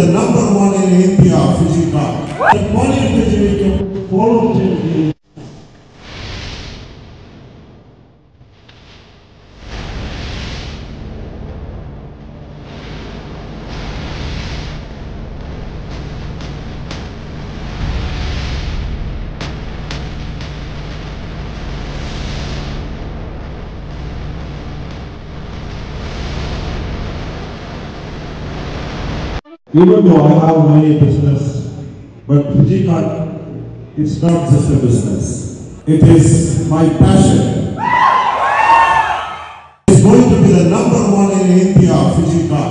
the #1 in India, Fujika. Even though I have my business, but Fujika, it's not just a business. It is my passion. It's going to be the #1 in India, Fujika.